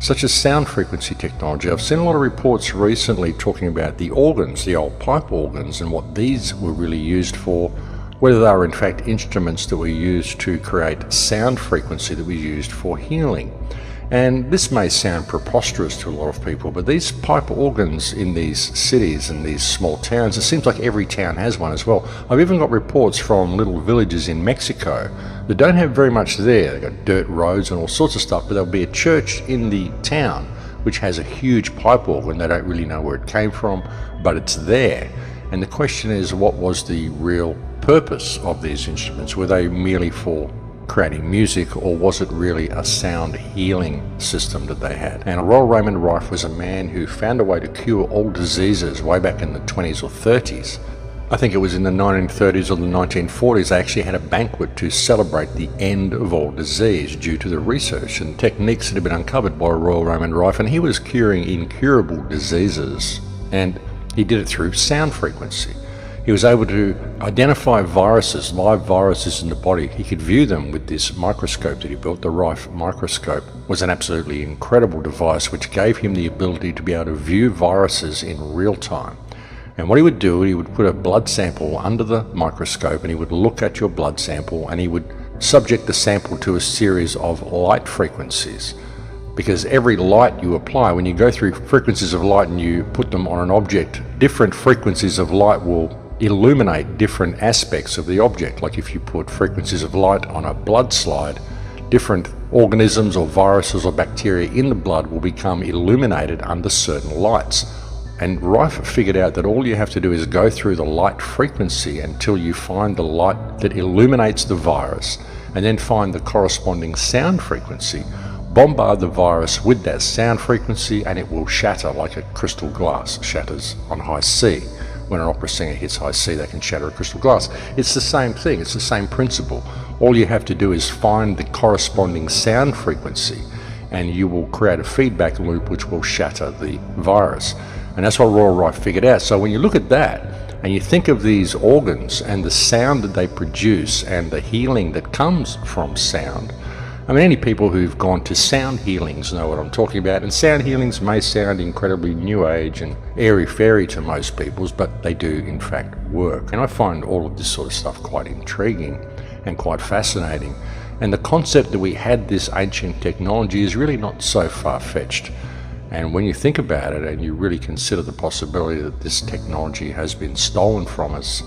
such as sound frequency technology. I've seen a lot of reports recently talking about the organs, the old pipe organs, and what these were really used for, whether they were in fact instruments that were used to create sound frequency that was used for healing. And this may sound preposterous to a lot of people, but these pipe organs in these cities and these small towns, it seems like every town has one as well. I've even got reports from little villages in Mexico that don't have very much there. They've got dirt roads and all sorts of stuff, but there'll be a church in the town which has a huge pipe organ. They don't really know where it came from, but it's there. And the question is, what was the real purpose of these instruments? Were they merely for creating music, or was it really a sound healing system that they had? And Royal Raymond Rife was a man who found a way to cure all diseases way back in the 20s or 30s. I think it was in the 1930s or the 1940s they actually had a banquet to celebrate the end of all disease due to the research and techniques that had been uncovered by Royal Raymond Rife, and he was curing incurable diseases, and he did it through sound frequency. He was able to identify viruses, live viruses in the body. He could view them with this microscope that he built. The Rife microscope was an absolutely incredible device which gave him the ability to be able to view viruses in real time. And what he would do, he would put a blood sample under the microscope and he would look at your blood sample and he would subject the sample to a series of light frequencies. Because every light you apply, when you go through frequencies of light and you put them on an object, different frequencies of light will illuminate different aspects of the object. Like if you put frequencies of light on a blood slide, different organisms or viruses or bacteria in the blood will become illuminated under certain lights. And Rife figured out that all you have to do is go through the light frequency until you find the light that illuminates the virus, and then find the corresponding sound frequency, bombard the virus with that sound frequency, and it will shatter like a crystal glass shatters on high C. When an opera singer hits high C, they can shatter a crystal glass. It's the same thing, it's the same principle. All you have to do is find the corresponding sound frequency and you will create a feedback loop which will shatter the virus. And that's what Royal Rife figured out. So when you look at that and you think of these organs and the sound that they produce and the healing that comes from sound, I mean, any people who've gone to sound healings know what I'm talking about, and sound healings may sound incredibly new age and airy-fairy to most people, but they do in fact work. And I find all of this sort of stuff quite intriguing and quite fascinating. And the concept that we had this ancient technology is really not so far-fetched. And when you think about it and you really consider the possibility that this technology has been stolen from us,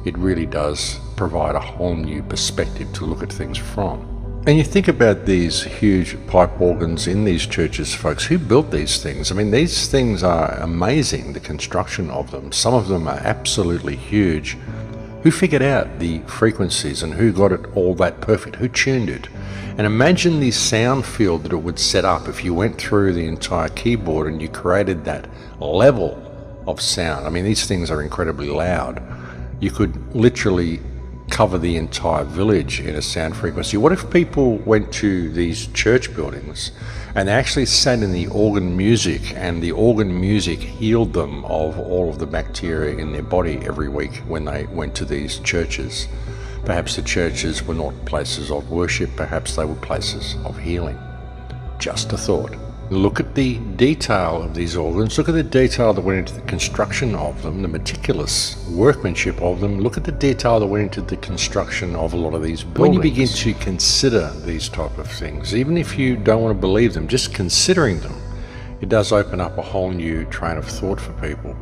it really does provide a whole new perspective to look at things from. And you think about these huge pipe organs in these churches, folks. Who built these things? I mean, these things are amazing, the construction of them. Some of them are absolutely huge. Who figured out the frequencies and who got it all that perfect? Who tuned it? And imagine the sound field that it would set up if you went through the entire keyboard and you created that level of sound. I mean, these things are incredibly loud. You could literally cover the entire village in a sound frequency. What if people went to these church buildings and they actually sat in the organ music, and the organ music healed them of all of the bacteria in their body every week when they went to these churches? Perhaps the churches were not places of worship, perhaps they were places of healing. Just a thought. Look at the detail of these organs, look at the detail that went into the construction of them, the meticulous workmanship of them. Look at the detail that went into the construction of a lot of these buildings. When you begin to consider these type of things, even if you don't want to believe them, just considering them, it does open up a whole new train of thought for people.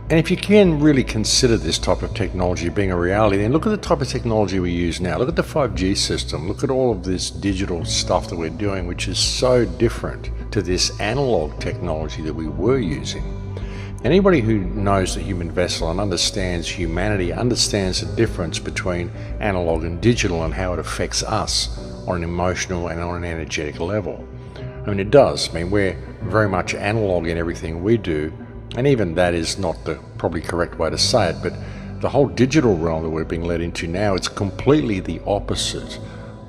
And if you can really consider this type of technology being a reality, then look at the type of technology we use now. Look at the 5G system. Look at all of this digital stuff that we're doing, which is so different to this analog technology that we were using. Anybody who knows the human vessel and understands humanity understands the difference between analog and digital and how it affects us on an emotional and on an energetic level. I mean, it does. I mean, we're very much analog in everything we do, and even that is not the probably correct way to say it, but the whole digital realm that we're being led into now, it's completely the opposite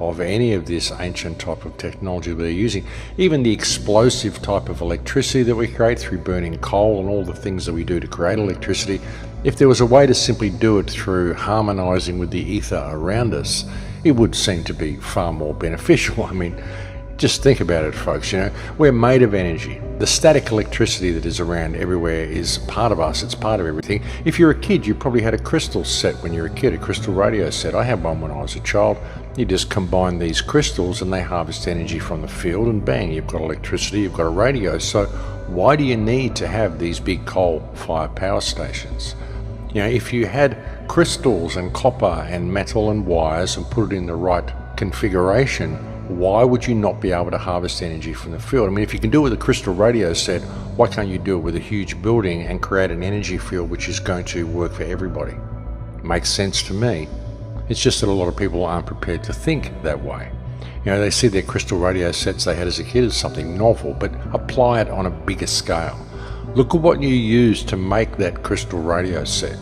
of any of this ancient type of technology we're using. Even the explosive type of electricity that we create through burning coal and all the things that we do to create electricity, if there was a way to simply do it through harmonizing with the ether around us, it would seem to be far more beneficial. I mean, Just think about it, folks. We're made of energy. The static electricity that is around everywhere is part of us. It's part of everything. If you're a kid, you probably had a crystal set when you were a kid, a crystal radio set. I had one when I was a child. You just combine these crystals and they harvest energy from the field, and bang, you've got electricity, you've got a radio. So why do you need to have these big coal-fired power stations? If you had crystals and copper and metal and wires and put it in the right configuration, why would you not be able to harvest energy from the field? I mean, if you can do it with a crystal radio set, why can't you do it with a huge building and create an energy field which is going to work for everybody? Makes sense to me. It's just that a lot of people aren't prepared to think that way. They see their crystal radio sets they had as a kid as something novel, but apply it on a bigger scale. Look at what you use to make that crystal radio set.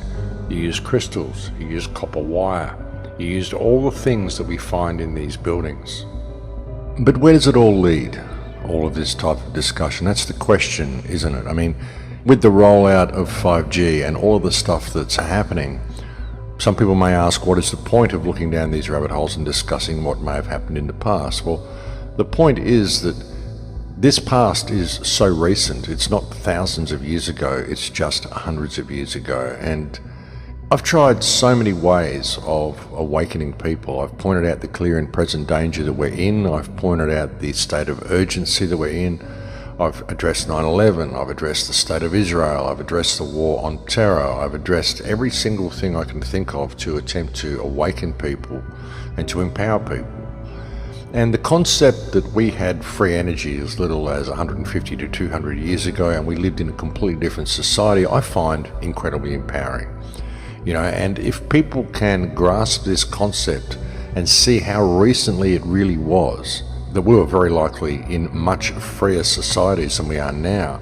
You use crystals, you use copper wire, you used all the things that we find in these buildings. But where does it all lead? All of this type of discussion? That's the question, isn't it? I mean, with the rollout of 5G and all of the stuff that's happening, some people may ask, what is the point of looking down these rabbit holes and discussing what may have happened in the past? Well, the point is that this past is so recent. It's not thousands of years ago, it's just hundreds of years ago. And I've tried so many ways of awakening people. I've pointed out the clear and present danger that we're in. I've pointed out the state of urgency that we're in. I've addressed 9/11. I've addressed the state of Israel. I've addressed the war on terror. I've addressed every single thing I can think of to attempt to awaken people and to empower people. And the concept that we had free energy as little as 150 to 200 years ago and we lived in a completely different society, I find incredibly empowering. And if people can grasp this concept and see how recently it really was, that we were very likely in much freer societies than we are now,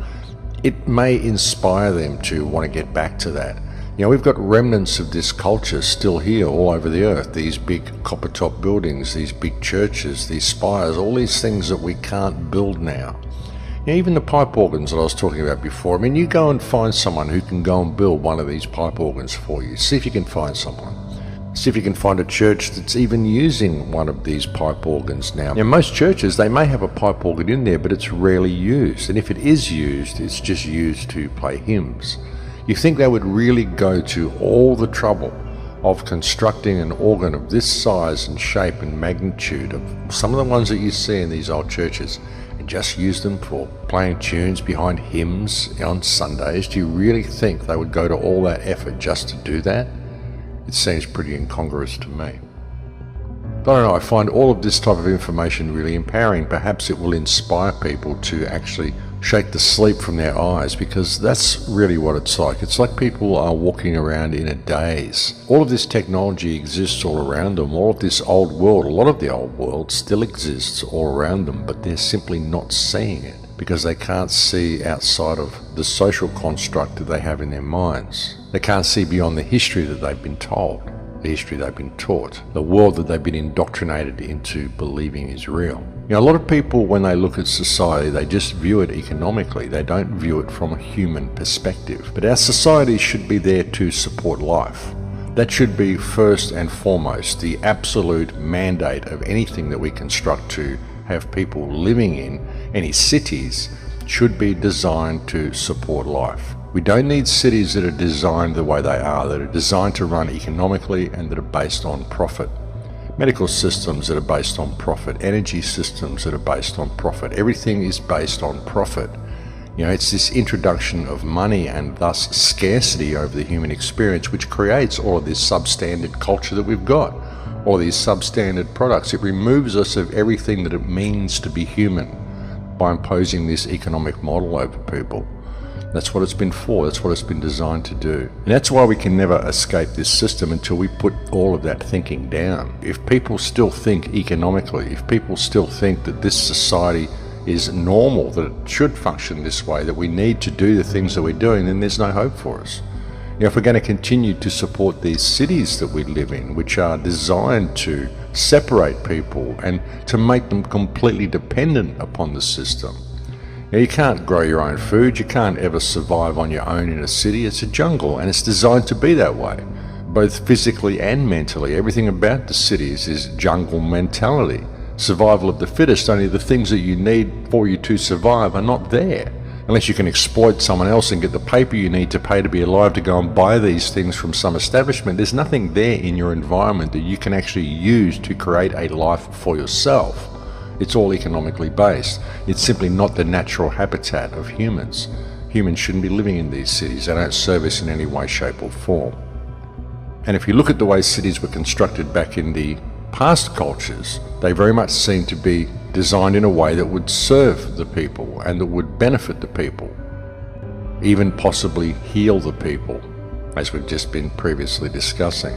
it may inspire them to want to get back to that. We've got remnants of this culture still here all over the earth, these big copper top buildings, these big churches, these spires, all these things that we can't build now. Even the pipe organs that I was talking about before, I mean, you go and find someone who can go and build one of these pipe organs for you. See if you can find someone. See if you can find a church that's even using one of these pipe organs now. Most churches, they may have a pipe organ in there, but it's rarely used. And if it is used, it's just used to play hymns. You think they would really go to all the trouble of constructing an organ of this size and shape and magnitude of some of the ones that you see in these old churches, and just use them for playing tunes behind hymns on Sundays? Do you really think they would go to all that effort just to do that? It seems pretty incongruous to me. But I don't know, I find all of this type of information really empowering. Perhaps it will inspire people to actually shake the sleep from their eyes, because that's really what it's like. It's like people are walking around in a daze. All of this technology exists all around them. All of this old world, a lot of the old world still exists all around them, but they're simply not seeing it because they can't see outside of the social construct that they have in their minds. They can't see beyond the history that they've been told, the history they've been taught, the world that they've been indoctrinated into believing is real. A lot of people, when they look at society, they just view it economically. They don't view it from a human perspective. But our society should be there to support life. That should be first and foremost the absolute mandate of anything that we construct to have people living in. Any cities should be designed to support life. We don't need cities that are designed the way they are, that are designed to run economically and that are based on profit. Medical systems that are based on profit, energy systems that are based on profit. Everything is based on profit. It's this introduction of money and thus scarcity over the human experience which creates all of this substandard culture that we've got, all these substandard products. It removes us of everything that it means to be human by imposing this economic model over people. That's what it's been for. That's what it's been designed to do. And that's why we can never escape this system until we put all of that thinking down. If people still think economically, if people still think that this society is normal, that it should function this way, that we need to do the things that we're doing, then there's no hope for us. If we're going to continue to support these cities that we live in, which are designed to separate people and to make them completely dependent upon the system. You can't grow your own food, you can't ever survive on your own in a city. It's a jungle and it's designed to be that way, both physically and mentally. Everything about the cities is jungle mentality. survival of the fittest, only the things that you need for you to survive are not there. Unless you can exploit someone else and get the paper you need to pay to be alive to go and buy these things from some establishment, there's nothing there in your environment that you can actually use to create a life for yourself. It's all economically based. It's simply not the natural habitat of humans. Humans shouldn't be living in these cities. They don't serve us in any way, shape or form. And if you look at the way cities were constructed back in the past cultures, they very much seem to be designed in a way that would serve the people and that would benefit the people, even possibly heal the people, as we've just been previously discussing.